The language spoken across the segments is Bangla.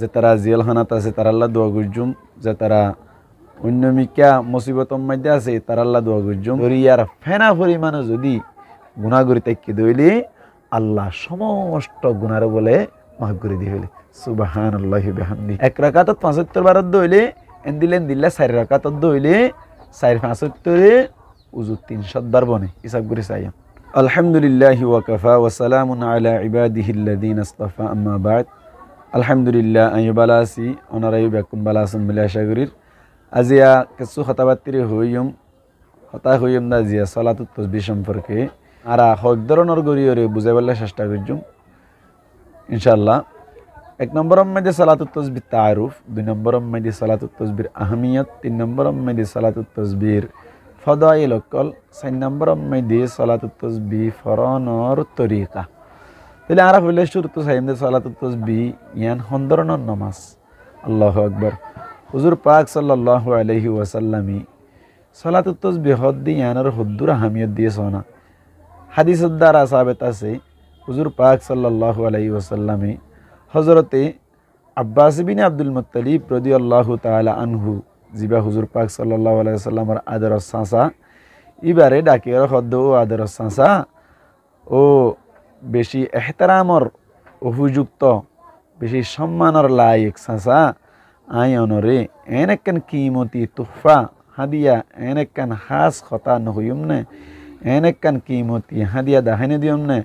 যে তারা জেলখানাত আছে তার আল্লাহ দোয়া করজুম, যে তারা অন্য মিকা মুসিবতর মধ্যে আছে তার আল্লাহ দোয়া করজুম। দরিয়ার ফেনা পরিমাণে যদি গুনাহ করি তাইকে দইলে আল্লাহ সমস্ত গুনার বলে মাফ করে দিয়ে ফেলে। সুবহানাল্লাহি বিহামদি। এক রাকাতত 75 বারত দইলে এন্দিলেন দিল্লা 4 রাকাতত দইলে 4-75 উযু 300 বার বনে হিসাব করে চাইয়া। আলহামদুলিল্লাহি ওয়া কাফা ওয়া সালামুন আলা ইবাদিহিল্লাযিনা ইসতাফা, আম্মা বা'দ। আলহামদুলিল্লাহ আমি বালাসি অনারাই বেকুম বালাসুম মিলে আশা করির। আজিয়া কিছু কথাবার্তা হইম না জিয়া সালাতুত তাসবিহ সম্পর্কে আর হক ধরনের গরিয়রে বুঝাই বলার চেষ্টা করজুম ইনশাআল্লাহ। 1 নম্বর মধ্যে সালাতুত তাসবিহ তাআরুফ, 2 নম্বর মধ্যে সালাতুত তাসবিহ আহমিয়ত, 3 নম্বর মধ্যে সালাতুত তাসবিহ ফদাইল অকল, 4 নম্বর মধ্যে সালাতুত তাসবিহ ফরনর তরিকা। তাহলে আর হইলে শুরুতে সাইমদে সালাতুত তাসবিহ ইয়ান হন্দরনের নামাজ। আল্লাহু আকবার। হুজুর পাক সাল্লাল্লাহু আলাইহি ওয়াসাল্লামি সালাতুত তাসবিহ হদ্দি ইয়ানের হুদ্দুর আহমিয়ত দিয়ে সোনা হাদিসের দ্বারা সাবেত আছে। হুজুর পাক সাল্লাল্লাহু আলাইহি ওয়াসাল্লামি হযরতে আব্বাস বিন আব্দুল মুত্তালিব রাদিয়াল্লাহু তাআলা আনহু জিবা হুজুর পাক সাল্লাল্লাহু আলাইহি ওয়াসাল্লামের আদরের চাচা, ইবারে ডাকিয়ার হদ্দ ও আদরের চাচা ও বেশি এহতারামর উপযুক্ত বেশি সম্মানের লায়ক চাচা আয়নরে এনেকান কিমতি তুহফা হাদিয়া এনেকান খাস খতা নহইম নে, এনেকান কিমতি হাদিয়া দাহানে দিয়ম নে,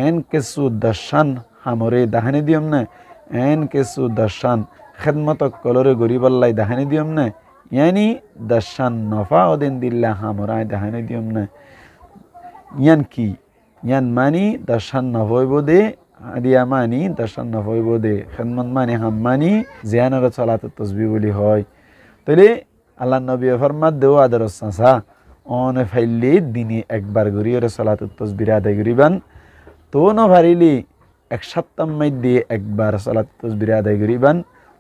এন কেসু দর্শন হামরে দাহানে দিয়ম নে, এন কেসু দর্শন খেদমত কলরে গরিবাল্লাই দাহানে দিয়ম নে, ইয়ানি দর্শন নফা ওদিন দিল্লা হামরায় দাহানে দিয়ম নে। ইয়ান কি? ইয়ান মানি দর্শন নভইব দে, হাদিয়া মানি দর্শন নভইব দে, খেদমত মানি হাম মানি জিয়ানের সালাতুত তাসবিহ বলি হয়। তাহলে আল্লাহ নবী ফরমাত দেও আদর চাচা অনে ফাইলে দিনে একবার গরিয়রে সালাতুত তাসবিহ আদায় করিবান, তো নভারিলি 1 সপ্তাহ মধ্যে একবার সালাতুত তাসবিহ আদায় করিবান,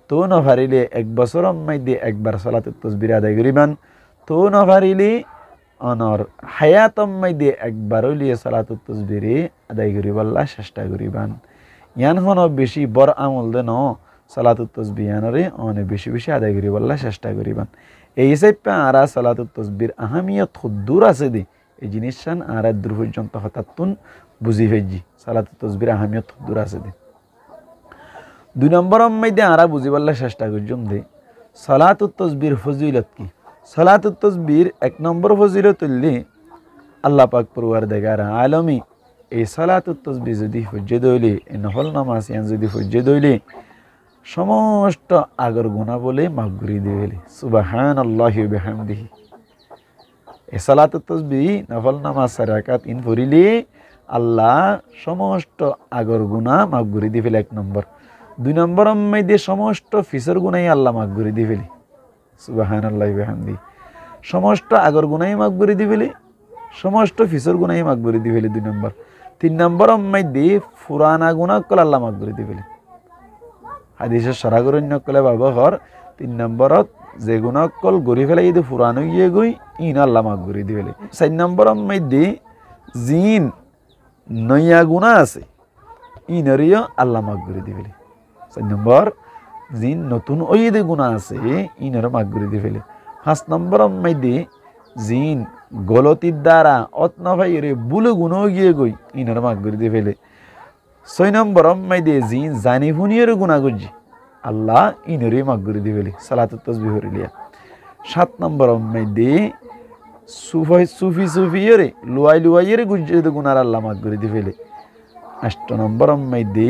তো নভারিলে 1 বছরের মধ্যে একবার সালাতুত তাসবিহ আদায় করিবান, তো নভারিলি অনর হায়াতম মধ্যে একবার হইলে সালাতুত তাসবিহ আদায় করিবাল্লাহ চেষ্টা করিবান। ইয়ান হন বেশি বড় আমল দেন সালাতুত তাসবিহ ইয়ানরে অনে বেশি বেশি আদায় করিবাল্লাহ চেষ্টা করিবান। এই হিসাবে আরা সালাতুত তাসবিহ আহমিয়ত খুদ্দুর আছে দে এই জিনিসটান আরা দূর পর্যন্ত হঠাৎ বুঝি ফেজি সালাতুত তাসবিহ আহমিয়ত খুদ্দুর আছে দে। 2 নম্বর মধ্যে আরা বুঝিবাল্লাহ চেষ্টা করজুম দে সালাতুত তাসবিহ ফজিলত কি। সালাতুত তাসবিহ 1 নম্বর ফজিলত হইলে আল্লাহ পাক পরওয়ারদিগার আলমী এই সালাতুত তাসবিহ যদি ফজিলত হইলে এই নফল নামাজ ইয়ান যদি ফজিলত হইলে সমস্ত আগর গুনাহ বলে মাফ করে দিবেলে। সুবহানাল্লাহি ওয়া বিহামদিহি। এই সালাতুত তাসবিহ নফল নামাজ 4 রাকাত ইন পড়িলে আল্লাহ সমস্ত আগর গুনাহ মাফ করে দিবেলে 1 নম্বর। 2 নম্বর মধ্যে সমস্ত ফিসর গুনাহই আল্লাহ মাফ করে দিবেলে। সুবহানাল্লাহি ওয়া বিহামদিহি। সমস্ত আগর গুনাহই মাফ করে দিবেলে, সমস্ত ফিসর গুনাহই মাফ করে দিবেলে 2 নম্বর। 3 নম্বর মধ্যে পুরানা গুনাহ কল আল্লাহ মাফ করে দিবেলে। হাদিসের সরাগরণ্য কলে বাবা হর 3 নম্বরত যে গুনাহ কল গরি ফেলাই যদি পুরানো গিয়ে গই ইন আল্লাহ মাফ করে দিবেলে। 4 নম্বর মধ্যে জিন নয়া গুনাহ আছে ইনরিও আল্লাহ মাফ করে দিবেলে। 4 নম্বর জিন নতুন ওইদে গুনাহ আছে ইনর মাফ করে দিবেলে। 5 নম্বর মধ্যে জিন গলতির দ্বারা অতনভাইরে বুলে গুনাহ গিয়ে গই ইনর মাফ করে দিবেলে। 6 নম্বর মধ্যে জিন জানি ফুনিয়ের গুনাহ করজি আল্লাহ ইনরে মাফ করে দিবেলে সালাতুত তাসবিহ হরিলিয়া। 7 নম্বর মধ্যে সুফিয়েরে লুয়াইয়েরে গুজে গুনার আল্লাহ মাফ করে দিবেলে। 8 নম্বর মধ্যে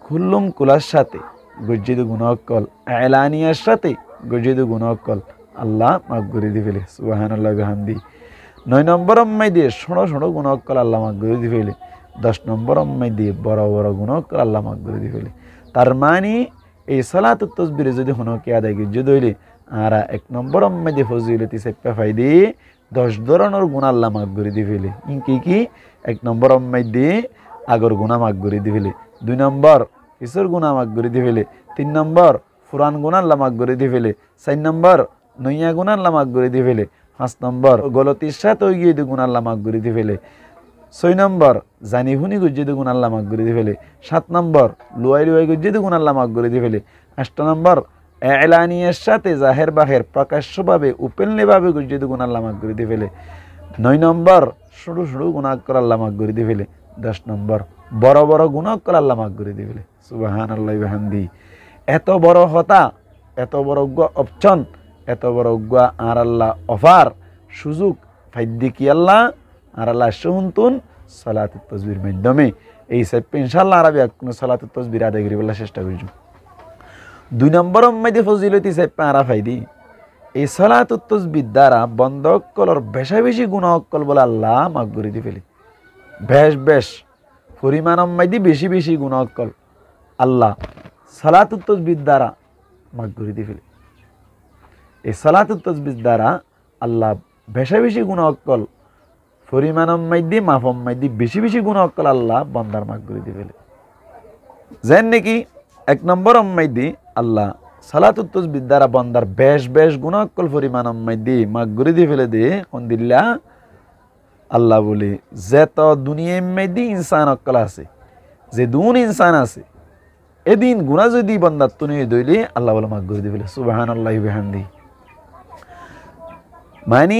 খুল্লুম কুলার সাথে গজ্জিদ গুনাহ কল এলানিয়ার সাথে গজ্জিদ গুনাহ কল আল্লাহ মাফ করে দিবেলে। সুবহানাল্লাহি ওয়া বিহামদিহি। 9 নম্বর মধ্যে ছোট ছোট গুনাহ কল আল্লাহ মাফ করে দিবেলে। 10 নম্বর মধ্যে বড় বড় গুনাহ কল আল্লাহ মাফ করে দিবেলে। তার মানে এই সালাতুত তাসবিহ যদি হনকে আদায় গজ্জিদ হইলে আরা 1 নম্বর মধ্যে ফজিলতি সেপা ফাইদে 10 ধরনের গুনাহ আল্লাহ মাফ করে দিবেলে। ইনকি কি 1 নম্বর মধ্যে আগর গুনাহ মাফ করে দিবেলে, 2 নম্বর ফিসর গুনাহ মাফ করে দিবেলে, 3 নম্বর পুরান গুনাহ আল্লাহ মাফ করে দিবেলে, 4 নম্বর নয়া গুনাহ আল্লাহ মাফ করে দিবেলে, 5 নম্বর গলতির সাথে গিয়ে গুনাহ আল্লাহ মাফ করে দিবেলে, 6 নম্বর জানি হুনি গুজ্জিদ গুণ আল্লাহ মাফ করে দিয়ে ফেলে। 7 নম্বর লুয়াই লুয়াই গুজ্জিদ গুণ আল্লাহ মাফ করে দিয়ে ফেলে। 8 নম্বর এলানিয়ার সাথে জাহের বাহের প্রকাশ্যভাবে ওপেনলিভাবে গুজ্জিদ গুণ আল্লাহ মাফ করে দিয়ে ফেলে। 9 নম্বর শুরু শুরু গুনাহ করে আল্লাহ মাফ করে দিয়ে ফেলে। 10 নম্বর বড় বড় গুনাহ করে আল্লাহ মাফ করে দিয়ে ফেলে। সুবহানাল্লাহি ওয়া বিহামদিহি। এত বড় হতা, এত বড় অপশন, এত বড় আর আল্লাহ অফার সুযোগ ফাইদ্দি কি আল্লাহ আর আল্লাহ শুনতুন সালাতুত তাসবির মাধ্যমে এই সাইপে ইনশাআল্লাহ আরবি কোন সালাতুত তাসবির আদায় করি বলার চেষ্টা করব। 2 নম্বর মধ্যে ফজিলতি সাইপে আরা ফাইদি এই সালাতুত তাসবির দ্বারা বন্ধ কলর বেশি বেশি গুনাহ কল বলে আল্লাহ মাফ করে দি ফেলে। বেশ পরিমাণ মধ্যে বেশি বেশি গুনাহ কল আল্লাহ সালাতুত তাসবির দ্বারা মাফ করে দি ফেলে। এই সালাতুত তাসবির দ্বারা আল্লাহ বেশি বেশি গুনাহ কল পরিমাণ মধ্যে মাফম মধ্যে বেশি বেশি গুনাহ কল আল্লাহ বান্দার মাফ করে দি ফেলে। যেন নাকি 1 নম্বর মধ্যে আল্লাহ সালাতুত তাসবির দ্বারা বান্দার বেশ গুনাহ কল পরিমাণ মধ্যে মাফ করে দি ফেলে দে কোন দিল্লা আল্লাহ বলে যত দুনিয়ার মধ্যে ইনসান অকল আছে, যে দুন ইনসান আছে, এদিন গুনাহ যদি বান্দার তুনি দইলে আল্লাহ বলে মাফ করে দি ফেলে। সুবহানাল্লাহি ওয়া বিহামদিহি। মানে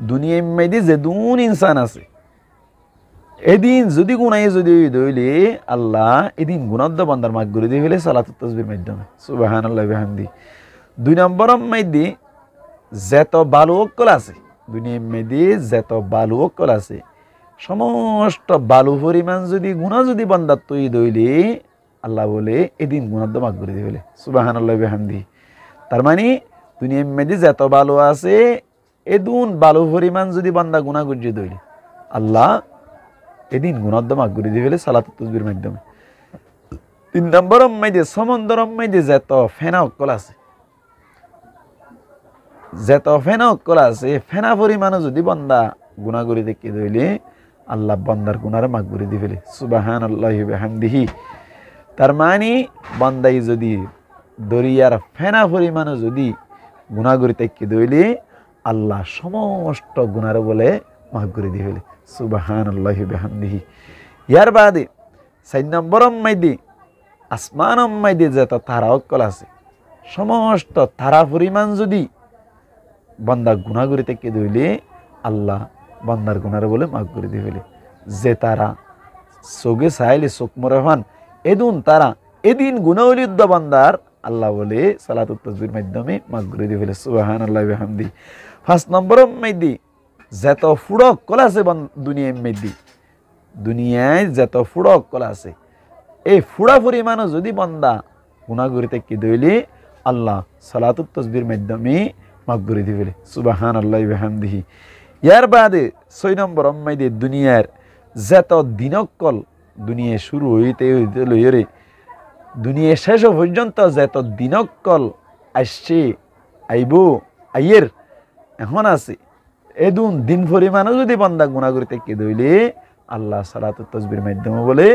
দুনিয়ার মধ্যে যে দুন ইনসান আছে এদিন যদি গুনাহে যদি দইলে আল্লাহ এদিন গুনাদ্দ বান্দার মাফ করে দি ফেলে সালাতুত তাসবির মাধ্যমে। সুবহানাল্লাহি ওয়া বিহামদিহি। 2 নম্বর মধ্যে যত ভালো অকল আছে, দুনিয়ার মধ্যে যত ভালো অকল আছে সমস্ত ভালো পরিমাণ যদি গুনাহ যদি বান্দার তুই দইলে আল্লাহ বলে এদিন গুনাদ্দ মাফ করে দি ফেলে। সুবহানাল্লাহি ওয়া বিহামদিহি। তার মানে দুনিয়ার মধ্যে যত ভালো আছে এদিন ভালো পরিমাণ যদি বান্দা গুনাহ গুজি দইলে আল্লাহ এদিন গুনাদ্দ মাফ করে দি ফেলে সালাতুত তাসবির মাধ্যমে। 3 নম্বর মধ্যে সমন্দর মধ্যে যত ফেনা অকল আছে, যত ফেনা অকল আছে ফেনা পরিমাণও যদি বান্দা গুনাহ করে দেখে দইলে আল্লাহ বান্দার গুনারে মাফ করে দি ফেলে। সুবহানাল্লাহি ওয়া বিহামদিহি। তার মানে বান্দাই যদি দরিয়ার ফেনা পরিমাণও যদি গুনাহ করে দেখে দইলে আল্লাহ সমস্ত গুনারে বলে মাফ করে দি ফেলে। সুবহানাল্লাহি ওয়া বিহামদিহি। ইয়ার বাদে 4 নম্বর মধ্যে আসমান মধ্যে যত তারা অকল আছে সমস্ত তারা পরিমাণ যদি বান্দা গুনাহ করে থেকে দইলে আল্লাহ বান্দার গুনারে বলে মাফ করে দি ফেলে। যে তারা চোখে চাইলে চোখ মরে হন এদিন তারা এদিন গুনাহ হলিদ্দ বান্দার আল্লাহ বলে সালাতুত তাসবির মাধ্যমে মাফ করে দি ফেলে। সুবহানাল্লাহি ওয়া বিহামদিহি। 5 নম্বর মধ্যে যত ফুড়ক কল আছে দুনিয়ার মধ্যে, দুনিয়ায় যত ফুড়ক কল আছে এই ফুড়া পরিমাণও যদি বান্দা গুনাহ করে থেকে দইলে আল্লাহ সালাতুত তাসবির মাধ্যমে মাফ করে দি ফেলে। সুবহানাল্লাহি ওয়া বিহামদিহি। ইয়ার বাদে 6 নম্বর মধ্যে দুনিয়ার যত দিনকল দুনিয়া শুরু হইতে হইতে লইরে দুনিয়া শেষ পর্যন্ত যত দিনকল আসছে আইব আইয়ের এখন আছে এদিন দিন পরিমাণও যদি বান্দা গুনাহ করে থেকে দইলে আল্লাহ সালাতুত তাসবির মাধ্যমে বলে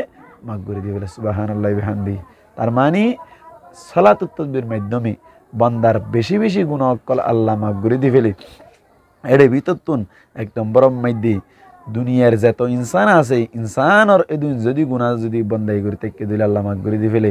মাফ করে দি ফেলে। সুবহানাল্লাহি ওয়া বিহামদিহি। তার মানে সালাতুত তাসবির মাধ্যমে বান্দার বেশি বেশি গুনাহ কল আল্লাহ মাফ করে দি ফেলে। এর ভিতরতুন 1 নম্বর মধ্যে দুনিয়ার যত ইনসান আছে ইনসানর এদিন যদি গুনাহ যদি বান্দাই করে থেকে দিলে আল্লাহ মাফ করে দি ফেলে।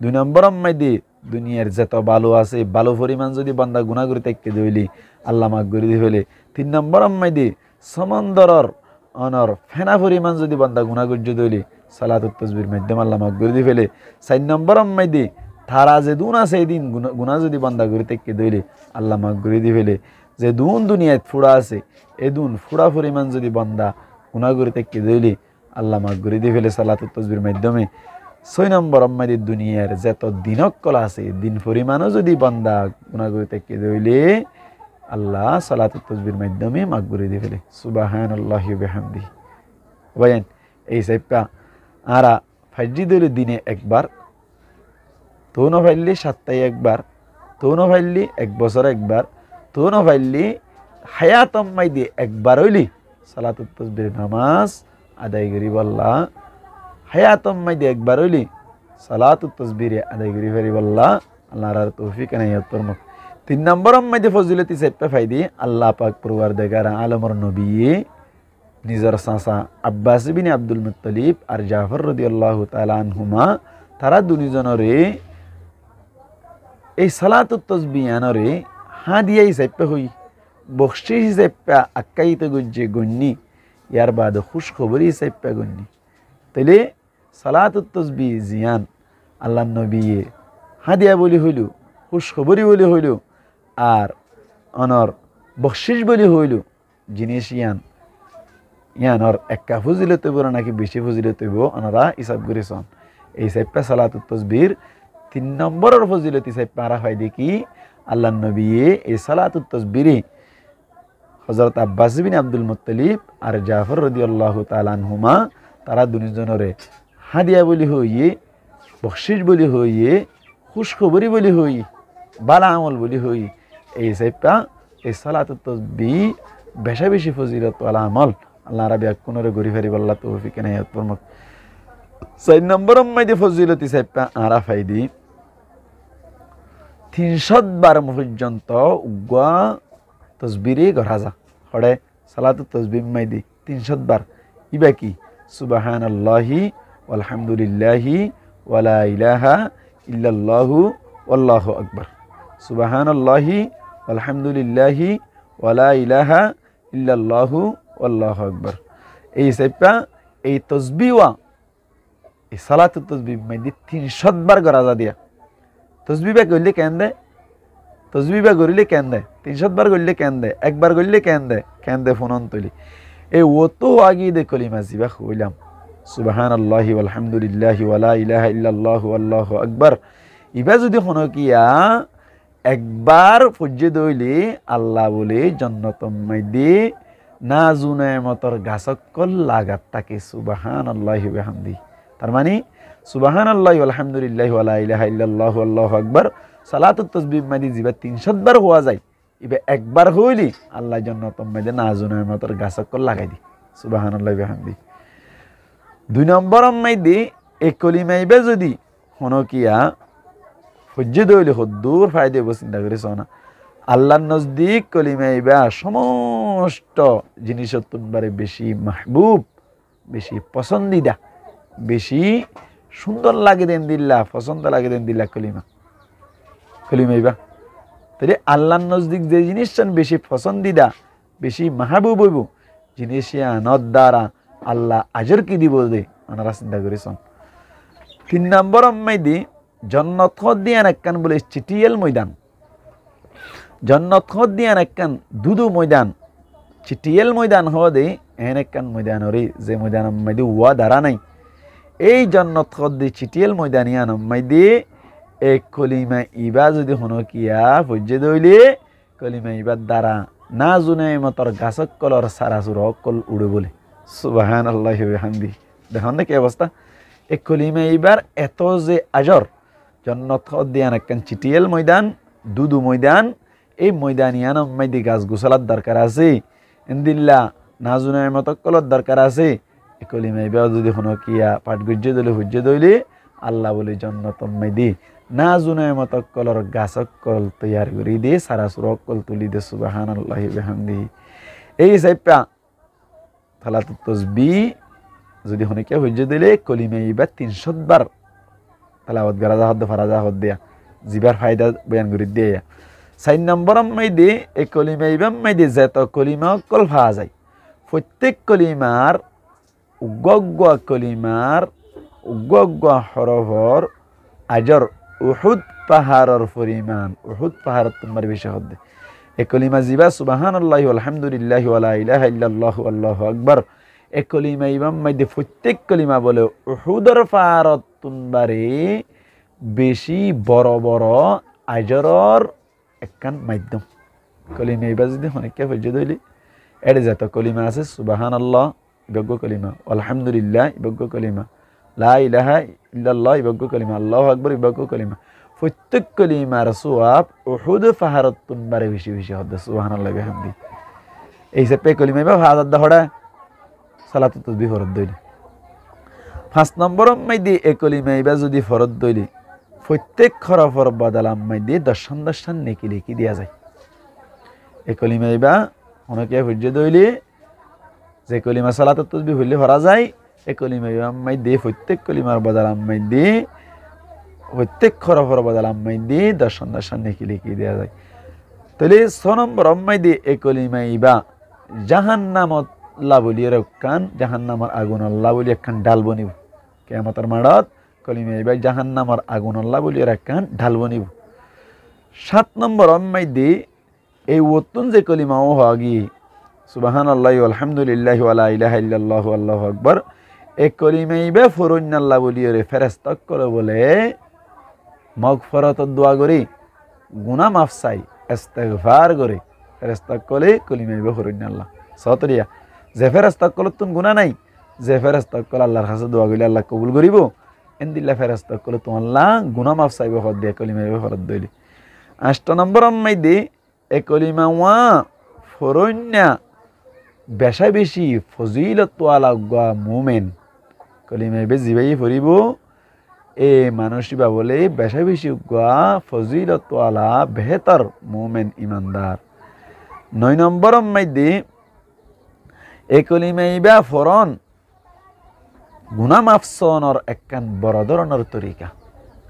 2 নম্বর মধ্যে দুনিয়ার যত ভালো আছে ভালো পরিমাণ যদি বান্দা গুনাহ করে থেকে দইলে আল্লাহ মাফ করে দি ফেলে। 3 নম্বর মধ্যে সমন্দরর অনর ফেনা পরিমাণ যদি বান্দা গুনাহ করে দইলে সালাতুত তাসবির মাধ্যমে আল্লাহ মাফ করে দি ফেলে। 4 নম্বর মধ্যে তারা যে দুন আছে এদিন গুনাহ যদি বান্দা করে থেকে দইলে আল্লাহ মাফ করে দি ফেলে। যে দুনিয়ায় ফুড়া আছে এদিন ফুড়া পরিমাণ যদি বান্দা গুনাহ করে থেকে দইলে আল্লাহ মাফ করে দি ফেলে সালাতুত তাসবির মাধ্যমে। 6 নম্বর মধ্যে দুনিয়ার যত দিনকল আছে দিন পরিমাণও যদি বান্দা গুনাহ করে থেকে দইলে আল্লাহ সালাতুত তাসবির মাধ্যমে মাফ করে দি ফেলে। সুবহানাল্লাহি ওয়া বিহামদিহি। বলেন এই সাইপা আরা ফাইজি দইলে দিনে একবার, তো না ফাইলি সপ্তাহে একবার, তো না ফাইলি 1 বছর একবার, তো না ফাইলি হায়াতম মাইদি একবার হইলি সালাতুত তাসবির নামাজ আদায় করি বল্লা। হায়াতম মাইদি একবার হইলি সালাতুত তাসবির আদায় করি ফেরি বল্লা। আল্লাহর তৌফিক এনায়েত ফরমাক। 3 নম্বর মধ্যে ফজিলতি সাইপা ফাইদি আল্লাহ পাক পরওয়ারদিগার আলমর নবী নিজের চাচা আব্বাস বিন আব্দুল মুত্তালিব আর জাফর রাদিয়াল্লাহু তাআলা আনহুমা তারা দুজনরে এই সালাতুত তাসবিহানরে হাদিয়া হিসাবে হই বখশিশ হিসাবে আক্কাইতে গুজ্জে গণ্যি ইয়ার বাদ খুশখবরি হিসাবে গণ্যি তাইলে সালাতুত তাসবিহ জিয়ান আল্লাহ নবী হাদিয়া বলি হইল খুশখবরি বলি হইল আর অনর বখশিশ বলি হইল জিনিস ইয়ানর একা ফজিলত হইব নাকি বেশি ফজিলত হইব ওনারা হিসাব করেছেন এই হিসাবে সালাতুত তাসবিহর 3 নম্বরের ফজিলত হিসাবে পারা হয় দেখি আল্লাহ নবী এই সালাতুত তাসবিহ হযরত আব্বাস বিন আব্দুল মুত্তালিব আর জাফর রাদিয়াল্লাহু তাআলা আনহুমা তারা দুজনরে হাদিয়া বলি হইয়ে বখশিশ বলি হইয়ে খুশখবরি বলি হই বালা আমল বলি হই এই হিসাবে এই সালাতুত তাসবিহ বেশা বেশি ফজিলত ওয়ালা আমল আল্লাহ রাব্বি কোনরে গরি ফেরি আল্লাহ তৌফিক ইনায়াত ফরমাক 4 নম্বর মধ্যে ফজিলত হিসাবে আরা ফাইদি 300 বার পর্যন্ত উগা তসবিরে গরাজা হড়ে সালাতুত তাসবিহ মধ্যে 300 বার ইবা কি সুবহানাল্লাহি ওয়ালহামদুলিল্লাহি ওয়ালা ইলাহা ইল্লাল্লাহু ওয়াল্লাহু আকবার সুবহানাল্লাহি ওয়ালহামদুলিল্লাহি ওয়ালা ইলাহা ইল্লাল্লাহু ওয়াল্লাহু আকবার এই হিসাবে এই তসবিহা এই সালাতুত তাসবিহ মধ্যে 300 বার গরাজা দিয়া তসবিহ করলে কেন দেয় তসবিহ করিলে কেন দেয় 300 বার করলে কেন দেয় একবার করলে কেন দেয় ফোনন তুলি এই ও তো আগে দে কলিমা জিবা হইলাম সুবহানাল্লাহি ওয়ালহামদুলিল্লাহি ওয়ালা ইলাহা ইল্লাল্লাহু আল্লাহু আকবার ইবা যদি হনো কিয়া একবার ফজ্জে দইলে আল্লাহ বলে জান্নাতুল মধ্যে নাজু নেমতর গাছকল লাগাত থাকে সুবহানাল্লাহি ওয়া বিহামদি তার মানে সুবহানাল্লাহি ওয়ালহামদুলিল্লাহি ওয়ালা ইলাহা ইল্লাল্লাহু আল্লাহু আকবার সালাতুত তাসবিহ মধ্যে জিবা 300 বার হওয়া যায় ইবে একবার হইলি আল্লাহ জান্নাতুল মধ্যে নাজু নেমতর গাছকল লাগাই দি সুবহানাল্লাহি ওয়া বিহামদি 2 নম্বর মধ্যে এই কলিমা ইবে যদি হনো কিয়া ফজ্জে দইলে হদ্দুর ফায়দা হইব চিন্তা করিস না আল্লাহর নজদিক কলিমা ইবা সমস্ত জিনিসের তুলনায় বেশি মাহবুব বেশি পছন্দিদা বেশি সুন্দর লাগে দেন দিল্লা পছন্দ লাগে দেন দিল্লা কলিমা ইবা তাহলে আল্লাহর নজদিক যে জিনিসটা বেশি পছন্দিদা বেশি মাহবুব হইব জিনিস আনর দ্বারা আল্লাহ আজর কি দিব দে ওনারা চিন্তা করেছেন 3 নম্বর মধ্যে জন্নত দিয়ান একখান বলে চিটিয়েল ময়দান জন্নত দিয়ান একখান দুদু ময়দান চিটিয়েল ময়দান হওয়া দে এন একখান ময়দানরে যে ময়দান মধ্যে ওয়া দ্বারা নাই এই জন্নত দি চিটিয়েল ময়দানিয়ান মধ্যে এক কলিমা ইবা যদি হনো কিয়া ফজ্জে দইলে কলিমা ইবার দ্বারা না জুনে মতর গাছক কলর সারাসুর অকল উড়ে বলে সুবহানাল্লাহি ওয়া বিহামদি দেখুন না কি অবস্থা এক কলিমা ইবার এত যে আজর জন্নত দিয়ান একখান চিটিয়েল ময়দান দুদু ময়দান এই ময়দানিয়ান মধ্যে গাছ গোছালার দরকার আছে ইনদিল্লা নাজুনে মতকলর দরকার আছে এই কলিমা ইবা যদি হনো কিয়া পাঠ গুজ্জে দইলে হুজ্জে দইলে আল্লাহ বলে জন্নত মধ্যে নাজুনে মতকলর গাছক কল তৈয়ার করি দে সারাসুর অকল তুলি দে সুবহানাল্লাহি ওয়া বিহামদি এই হিসাবে সালাতুত তাসবিহ যদি হনে কে হুজ্জে দিলে কলিমা ইবা 300 বার তেলাওয়াত গরাজা হদ ফরাজা হদ দিয়া জিবার ফায়দা বয়ান করি দিয়া 4 নম্বর মধ্যে এই কলিমা ইবা মধ্যে যত কলিমা কল পাওয়া যায় প্রত্যেক কলিমার উগ্গ কলিমার উগ্গ হরফর আজর উহুদ পাহাড়ের পরিমাণ উহুদ পাহাড় তোমার বেশি হদ এই কলিমা জিবা সুবহানাল্লাহি আলহামদুলিল্লাহি ওয়ালা ইলাহা ইল্লাল্লাহু আল্লাহু আকবার এই কলিমা ইমাম মধ্যে প্রত্যেক কলিমা বলে উহুদের পাহাড়ত তুনবারে বেশি বড় বড় আজরর একখান মাধ্যম কলিমা ইবা যদি অনেককে ফজ্জে দইলি এর যত কলিমা আছে সুবহানাল্লাহ ইবগ্গ কলিমা আলহামদুলিল্লাহ ইবগ্গ কলিমা লা ইলাহা ইল্লাল্লাহ ইবগ্গ কলিমা আল্লাহু আকবার ইবগ্গ কলিমা প্রত্যেক কলিমার সওয়াব উহুদ পাহাড়ত তুনবারে বেশি বেশি হদ সুবহানাল্লাহি ওয়া বিহামদি এই হিসাবে কলিমা ইবা হাজার দহড়া সালাতুত তাসবিহ ফরদ দইলি 5 নম্বর মধ্যে এই কলিমা ইবা যদি ফরদ দইলি প্রত্যেক হরফর বদলাম মধ্যে 10 নেকি লিখি দিয়া যায় এই কলিমা ইবা অনেকে হুজ্জে দইলি যে কলিমা সালাতুত তাসবিহ হইলে হরা যায় এই কলিমা আম্মাই দিয়ে প্রত্যেক কলিমার বদল আম্মাই দিয়ে প্রত্যেক খরফর বদল আম্মাই দিয়ে 10 নেকি লিখে দেওয়া যায়। তাহলে 6 নম্বর আম্মাই দিয়ে এই কলিমা ইবা জাহান্নামত লাবলিয়ে রক্ষান জাহান্নামর আগুন আল্লাহ বলি একখান ডাল বনিব কিয়ামতের মাঠত কলিমা ইবা জাহান্নামর আগুন আল্লাহ বলিয়ে রাখান ঢাল বনিব। 7 নম্বর আম্মাই দিয়ে এই ওতুন যে কলিমা ও হগি সুবহানাল্লাহি আলহামদুলিল্লাহি ওয়া লা ইলাহা ইল্লাল্লাহু আল্লাহু আকবার এই কলিমা ইবা ফরুন আল্লাহ বলিয়ে রে ফেরেশতা করে বলে মাগফিরাতের দোয়া করি গুনাহ মাফ চাই ইস্তিগফার করে ফেরেশতা কলে কলিমা ইবা ফরুন আল্লাহ সতরিয়া যে ফেরেশতা কলে তুন গুনাহ নাই যে ফেরেশতা কলে আল্লাহর কাছে দোয়া কইলে আল্লাহ কবুল করিব এন্দিল্লা ফেরেশতা কলে তো আল্লাহ গুনাহ মাফ চাইব হদ দিয়া কলিমা ইবা ফরদ দইলি। 8 নম্বর আম্মাই দি এই কলিমা ওয়া ফরুন্না বেশা বেশি ফজিলত ওয়ালা গা মুমিন কলিমা ইবা জিবাই ফরিব এ মানুষিবা বলে বেশা বেশি গা ফজিলত ওয়ালা বেহতর মুমিন ইমানদার। 9 নম্বর আম্মাই দি এই কলিমা ইবা ফরন গুনাহ মাফসনর একখান বড় ধরনের তরিকা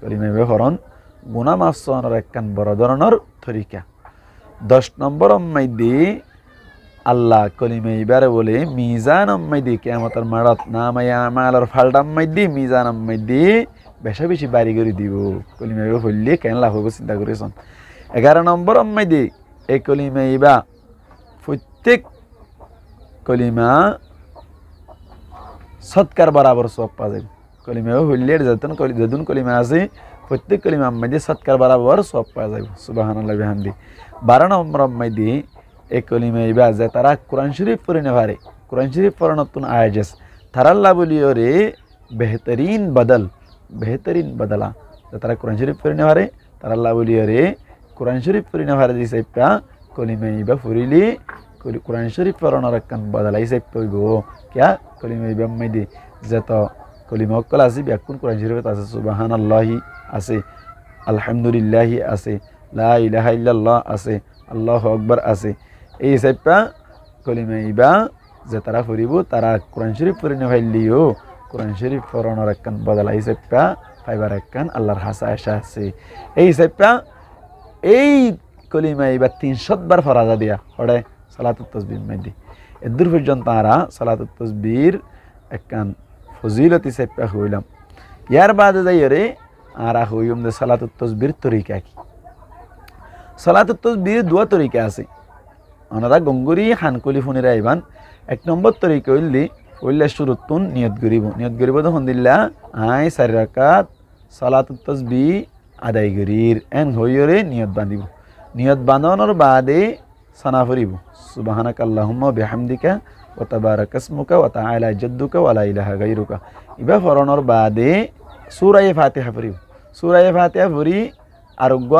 কলিমা ইবা ফরন গুনাহ মাফসনর একখান বড় ধরনের তরিকা। 10 নম্বর আম্মাই দি আল্লাহ কলিমা ইবারে বলে মিজান আম্মাই দি কিয়ামতের মাঠত নামায়া আমালের ফালটা আম্মাই দি মিজান আম্মাই দি বেশা বেশি বাড়ি করে দিব কলিমা ইবা হইলে কেন লাভ হইব চিন্তা করেছেন। 11 নম্বর আম্মাই দি এই কলিমা ইবা প্রত্যেক কলিমা সৎকার বরাবর সব পাওয়া যাবে কলিমা হইলে যেদিন কলিমা আছে প্রত্যেক কলিমা আম্মাই দি সৎকার বরাবর সব পাওয়া যাবে সুবহানাল্লাহি ওয়া বিহামদি। 12 নম্বর আম্মাই দি এই কলিমা ইবা যে তারা কোরআন শরীফ পড়ে নেভারে কোরআন শরীফ পড়ানোর আয়াজেস তারাল্লাহ বলিও রে বেহতরিন বদলা যে তারা কোরআন শরীফ পড়ে নেভারে তারাল্লাহ বলিও রে কোরআন শরীফ পড়ে নেভারে দিছে পা কলিমা ইবা ফুরিলি কোরআন শরীফ পড়ানোর একখান বদলা হিসেবে পড়ব কিয়া কলিমা ইবা আম্মাই দি যে তো কলিমা অকল আছে ব্যাকুন কোরআন শরীফত আছে সুবহানাল্লাহি আছে আলহামদুলিল্লাহি আছে লা ইলাহা ইল্লাল্লাহ আছে আল্লাহু আকবার আছে এই হিসাবটা কলিমা ইবা যে তারা ফুরিব তারা কোরআন শরীফ পড়ে নেভাইলিও কোরআন শরীফ পড়ানোর একখান বদলা হিসাবটা ফাইবার একখান আল্লাহর হাসা আশা আছে এই হিসাবটা এই কলিমা ইবা 300 বার ফরাজা দিয়া হড়ে সালাতুত তাসবিহ মাইদি এদুর পর্যন্ত তারা সালাতুত তাসবির একখান ফজিলত হিসাবটা হইলাম। ইয়ার বাদে যাই রে আর হইম যে সালাতুত তাসবির তরিকা কি সালাতুত তাসবির দুয়া তরিকা আছে ওনারা গঙ্গুরি হানকুলি ফুনিরা আইবান। 1 নম্বর তরিকা হইলে শুরুতুন নিয়ত করিব তখন দিল্লা আই 4 রাকাত সালাতুত তাসবিহ আদায় করির এন হইরে নিয়ত বাঁধিব নিয়ত বাঁধানোর বাদে সানা ফুরিব সুবহানাকা আল্লাহুম্মা বিহামদিকা ওয়া তাবারাকা ইসমুকা ওয়া তাআলা জাদ্দুকা ওয়া লা ইলাহা গায়রুকা ইবা ফরনোর বাদে সূরা ফাতিহা ফুরিব সূরা ফাতিহা ফুরি আরোগ্য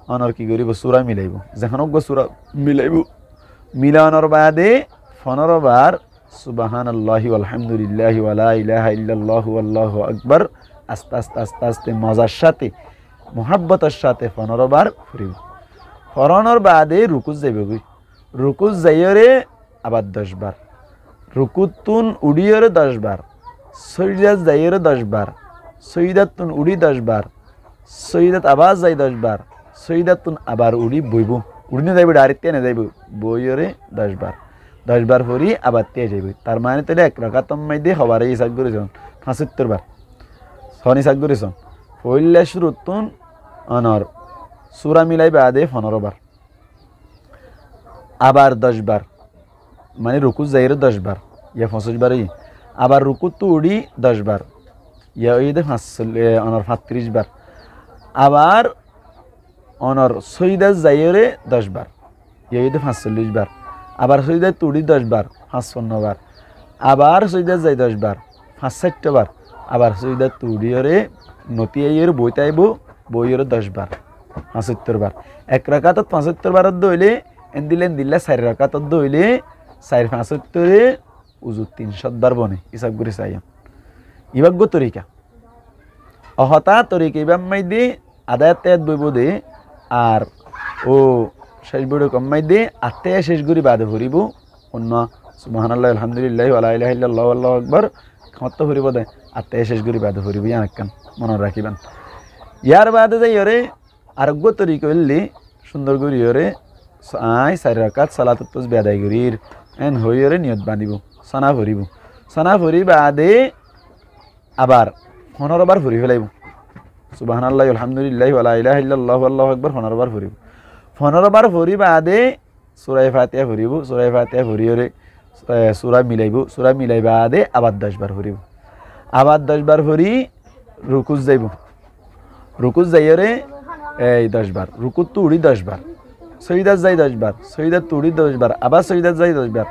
অনর কি করিব সূরা মিলাইব যখন সূরা মিলাইব মিলানোর বাদে 15 বার সুবহানাল্লাহি আলহামদুলিল্লাহি ওয়া লা ইলাহা ইল্লাল্লাহু আল্লাহু আকবার আস্তে আস্তে আস্তে মজার সাথে মুহাব্বতের সাথে 15 বার ফুরিব। ফরানোর বাদে রুকুজ যাইবে রুকুজ যাইরে আবার 10 বার রুকুতুন উড়িয়রে 10 বার সৈদাত যাইরে 10 বার সৈদাতুন উড়ি 10 বার সৈদাত আবার যাই 10 বার সৈদাতুন আবার উড়ি বইব উড়িনে যাইবে ডাইরেক্ট নে যাইব বইরে 10 বার 10 বার পরি আবার তে যাইবে তার মানে তাহলে 1 রাকাতম মাইদে হবারে হিসাব করেছন 75 বার সনি হিসাব করেছন পয়লা শুরুতুন অনর সূরা মিলাই বাদে 15 বার আবার 10 বার মানে রুকু যাইরে 10 বার ইয়া 25 বারই আবার রুকু তো উড়ি 10 বার ইয়া ওইদে 5 অনর 35 বার আবার অনর সৈদা যাইরে 10 বার ইয়া ওইদে 45 বার আবার সৈদা তুড়ি 10 বার 55 বার আবার সৈদা যাই 10 বার 65 বার আবার সৈদা তুড়িরে নতিয়াইয়ের বইতাইব বইয়ের 10 বার 75 বার 1 রাকাতত 75 বার দইলে এন্দিলেন দিল্লা 4 রাকাতত দইলে 4 75 এ উজু 300 বার বনে হিসাব করে চাইয়াম ইবাগ্য তরিকা অহতা তরিকা ইবাম মাইদি আদায়াত বইব দে আর ও শেষ বড় কমাই দে আতে শেষ করি বাদে ভরিব অন্য সুবহানাল্লাহ আলহামদুলিল্লাহ ওয়ালা ইলাহা ইল্লাল্লাহু আল্লাহু আকবার ক্ষমতা ফুরিব দেয় আত্মা শেষ করি বাদে ফুরিব ইয়ানকান মনে রাখিবেন ইয়ার বাদে যাই ওরে আরোগ্য তরি করলি সুন্দর করি ওরে আই 4 রাকাত সালাতুত তাসবিহ আদায় করির এন হই ওরে নিয়ত বাঁধিব সানা ফুরিব সানা ফুরি বাদে আবার 15 বার ফুরি ফেলাইব সুবহানাল্লাহ আলহামদুলিল্লাহ ওয়ালা ইলাহা ইল্লাল্লাহু আল্লাহু আকবার 15 বার ফুরিব 15 বার ফুরি বাদে সূরা ফাতিহা ফুরিব সূরা ফাতিহা ফুরি ওরে সূরা মিলাইব সূরা মিলাই বাদে আবার 10 বার ফুরিব আবার 10 বার ফুরি রুকুজ যাইব রুকুজ যাইরে এই 10 বার রুকুত তুড়ি 10 বার সৈদাত যাই 10 বার সৈদাত তুড়ি 10 বার আবার সৈদাত যাই 10 বার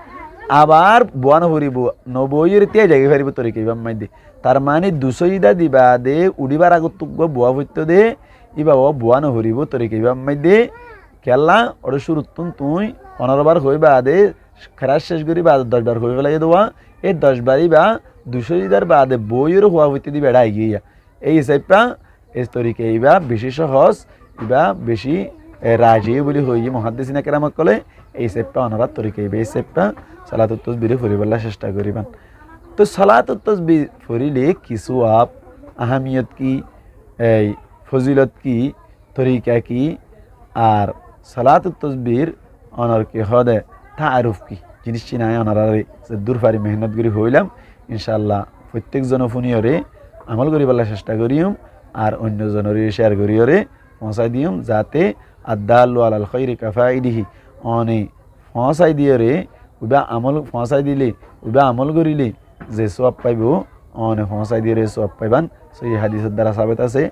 আবার বুয়ানো ফুরিব 90 এর তে জায়গা ফারিব তরি কইবাম মাইদে তার মানে 200 দিবা দে উড়িবার আগত তুক বুয়া হইতো দে ইবা ও বুয়ানো ফুরিব তরি কইবাম মাইদে কেলা ওর শুরুতুন তুই 15 বার হইবা দে খারাস শেষ করি বা 10 বার হইবা লাগে দোয়া এই 10 বারই বা 200 দার বাদে বইয়ের হওয়া হইতে দিবে এড়াই গিয়া এই হিসাবটা এই তরিকে ইবা বেশি সহজ ইবা বেশি রাজি বলি হই মুহাদ্দিসিনা কেরামত কলে এই হিসাবটা অনারাত তরিকে ইবা এই হিসাবটা সালাতুত তাসবিহ ফুরিবাল্লা চেষ্টা করিবান তো সালাতুত তাসবিহ ফুরিলে কিছু আপ আহমিয়ত কি এই ফজিলত কি তরিকা কি আর সালাতুত তাসবিহর অনার কি হদে তাআরুফ কি জিনিস চিনায় অনারারে দূরফারি মেহনত করি হইলাম ইনশাআল্লাহ প্রত্যেক জনফুনিয়রে আমল করিবাল্লা চেষ্টা করিম আর অন্য জনরে শেয়ার করিয়রে পৌঁছাই দিম যাতে আদাল্লু আলাল খাইরি কাফাইদিহি অনে পৌঁছাই দিয়রে উবা আমল পৌঁছাই দিলে উবা আমল করিলে যে সওয়াব পাইব অনে পৌঁছাই দিয়রে সওয়াব পাইবান সেই হাদিসের দ্বারা সাবিত আছে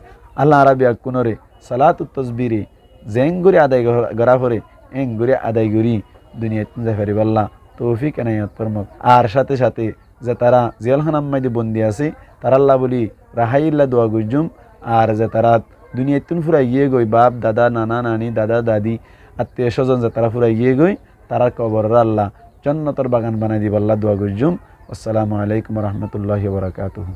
আল্লাহ রাব্বি আকুনরে সালাতুত তাসবিহি জেং করে আদায় করা করে এং করে আদায় করি দুনিয়াত জাফারিবাল্লাহ তৌফিক এনায়াত ফরমাক আর সাথে সাথে যে তারা জেলখানার মধ্যে বন্দি আছে তারা আল্লাহ বলি রাহাইল্লা দোয়া গুজুম আর যে তারা দুনিয়াতুন ফুরাই গিয়ে গই বাপ দাদা নানা নানি দাদা দাদি আত্মীয় স্বজন যে তারা ফুরাই গিয়ে গই তারা কবর আল্লাহ জান্নাতের বাগান বানাই দিবাল্লাহ দোয়া গুজুম আসসালামু আলাইকুম ওয়া রাহমাতুল্লাহি ওয়া বারাকাতুহু।